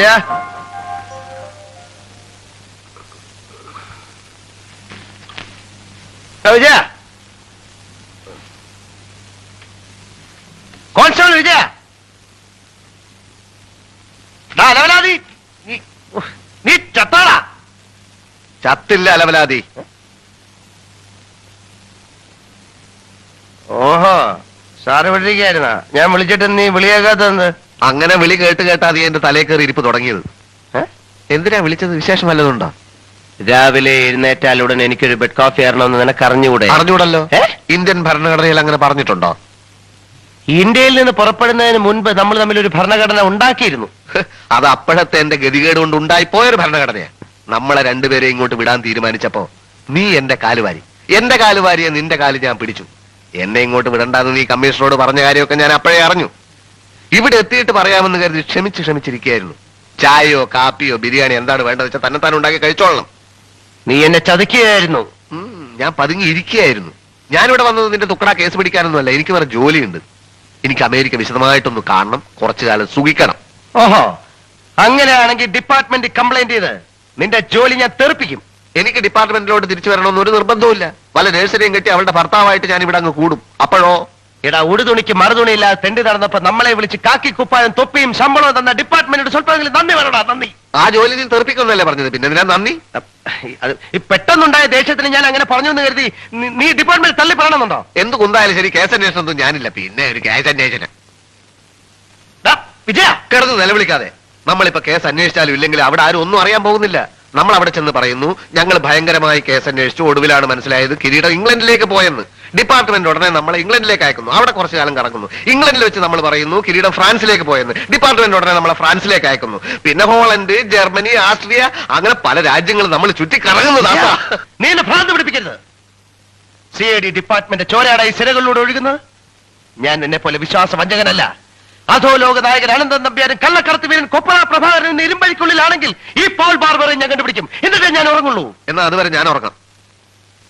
Vijay Vijay constable विजय അലവലാതി നീ ചത്താടാ ചത്തില്ല അലവലാതി ഓഹോ sir വിളിക്കായിരുന്ന ഞാൻ വിളിച്ചിട്ട് നീ വിളിയാക്കാത്തത് അങ്ങനെ വിളി കേട്ട് കേട്ടാ നീ എന്റെ തലേ കയറി ഇരിപ്പ് തുടങ്ങിയത് എന്തിനാ വിളിച്ചത് വിശേഷം വല്ലതുണ്ടോ രാവിലെ എഴുന്നേറ്റാൽ ഉടൻ എനിക്കൊരു ബെഡ് കോഫി ആരണമെന്ന് നിനക്ക് അറിഞ്ഞുകൂടെ അറിഞ്ഞൂടല്ലോ ഇന്ത്യൻ ഭരണഘടനയിൽ അങ്ങനെ പറഞ്ഞിട്ടുണ്ടോ ഇന്ത്യയിൽ നിന്ന് പുറപ്പെടുന്നതിന് മുൻപ് നമ്മൾ തമ്മിൽ ഒരു ഭരണഘടന ഉണ്ടാക്കിയിരുന്നു അത് അപ്പോഴത്തെ എന്റെ ഗതികേട് കൊണ്ട് ഉണ്ടായിപ്പോയൊരു ഭരണഘടനയാ നമ്മളെ രണ്ടുപേരെ ഇങ്ങോട്ട് വിടാൻ തീരുമാനിച്ചപ്പോ നീ എന്റെ കാലുവാരിയെ നിന്റെ കാല് ഞാൻ പിടിച്ചു എന്നെ ഇങ്ങോട്ട് വിടണ്ടെന്ന് നീ കമ്മീഷണറോട് പറഞ്ഞ കാര്യമൊക്കെ ഞാൻ അപ്പോഴേ അറിഞ്ഞു ഇവിടെ എത്തിയിട്ട് പറയാമെന്ന് കരുതി ക്ഷമിച്ചിരിക്കുകയായിരുന്നു ചായയോ കാപ്പിയോ ബിരിയാണി എന്താണ് വേണ്ടത് വെച്ചാൽ തന്നെത്താൻ ഉണ്ടാക്കി കഴിച്ചോളണം നീ എന്നെ ചതിക്കുകയായിരുന്നു ഞാൻ പതുങ്ങി ഇരിക്കുകയായിരുന്നു ഞാനിവിടെ വന്നത് നിന്റെ തുക്കട കേസ് പിടിക്കാനൊന്നുമല്ല എനിക്ക് വേറെ ജോലിയുണ്ട് എനിക്ക് അമേരിക്ക വിശദമായിട്ടൊന്ന് കാണണം കുറച്ചു കാലം സുഖിക്കണം ഓഹോ അങ്ങനെയാണെങ്കിൽ ഡിപ്പാർട്ട്മെന്റ് കംപ്ലൈന്റ് ചെയ്ത് നിന്റെ ജോലി ഞാൻ തെറിപ്പിക്കും എനിക്ക് ഡിപ്പാർട്ട്മെന്റിലോട്ട് തിരിച്ചു വരണമെന്ന് ഒരു നിർബന്ധവുമില്ല വല്ല നേഴ്സറിയും കെട്ടി അവളുടെ ഭർത്താവായിട്ട് ഞാൻ ഇവിടെ അങ്ങ് കൂടും അപ്പോഴോ എടാ ഉടുതുണിക്ക് മറുതുണിയില്ലാതെ തെണ്ടി നടന്നപ്പോ നമ്മളെ വിളിച്ച് കാക്കി കുപ്പായം തൊപ്പിയും ശമ്പളവും തന്ന ഡിപ്പാർട്ട്മെന്റിന് സ്വല്പമെങ്കിലും നന്ദി വേണോടാ നന്ദി ആ ജോലി നീ തെറിപ്പിക്കുന്നല്ലേ പറഞ്ഞത് പിന്നെ എന്തിനാ നന്ദി പെട്ടെന്നുണ്ടായ ദേഷ്യത്തിന് ഞാൻ അങ്ങനെ പറഞ്ഞു എന്ന് കരുതി നീ ഡിപ്പാർട്ട്മെന്റ് തള്ളി പറയണമെന്നുണ്ടോ എന്ത് കുന്തായാലും ശരി കേസ് അന്വേഷണമൊന്നും ഞാനില്ല പിന്നെ ഒരു കേസ് അന്വേഷണം വിജയ കിടന്ന് നിലവിളിക്കാതെ നമ്മളിപ്പോ കേസ് അന്വേഷിച്ചാലും ഇല്ലെങ്കിൽ അവിടെ ആരും ഒന്നും അറിയാൻ പോകുന്നില്ല നമ്മൾ അവിടെ ചെന്ന് പറയുന്നു ഞങ്ങൾ ഭയങ്കരമായി കേസ് അന്വേഷിച്ചു ഒടുവിലാണ് മനസ്സിലായത് കിരീടം ഇംഗ്ലണ്ടിലേക്ക് പോയെന്ന് ഡിപ്പാർട്ട്മെന്റ് ഉടനെ നമ്മളെ ഇംഗ്ലണ്ടിലേക്ക് അയക്കുന്നു അവിടെ കുറച്ചു കാലം കറങ്ങുന്നു ഇംഗ്ലണ്ടിൽ വെച്ച് നമ്മൾ പറയുന്നു കിരീടം ഫ്രാൻസിലേക്ക് പോയെന്ന് ഡിപ്പാർട്ട്മെന്റ് ഉടനെ നമ്മളെ ഫ്രാൻസിലേക്ക് അയക്കുന്നു പിന്നെ ഹോളണ്ട് ജർമ്മനി ആസ്ട്രിയ അങ്ങനെ പല രാജ്യങ്ങളും നമ്മൾ ചുറ്റി കറങ്ങുന്നതാണ് നീ എന്നെ ഭ്രാന്ത് പിടിപ്പിക്കരുത് CID ഡിപ്പാർട്ട്മെന്റ് ചോരയുടെ ഈ സിരകളിലൂടെ ഒഴുകുന്നത് ഞാൻ എന്നെ പോലെ വിശ്വാസവഞ്ചകനല്ല അധോലോക നായകൻ അനന്തൻ നമ്പ്യാരും കള്ളക്കടത്ത് വീരൻ കൊപ്പള പ്രഭാകരൻ ഇരുമ്പഴിക്കുള്ളിലാണെങ്കിൽ ഈ പോൾ ബാർബറെ ഞാൻ കണ്ടുപിടിക്കും എന്നിട്ടേ ഞാൻ ഉറങ്ങുള്ളൂ എന്നാ അതുവരെ ഞാൻ ഉറങ്ങാം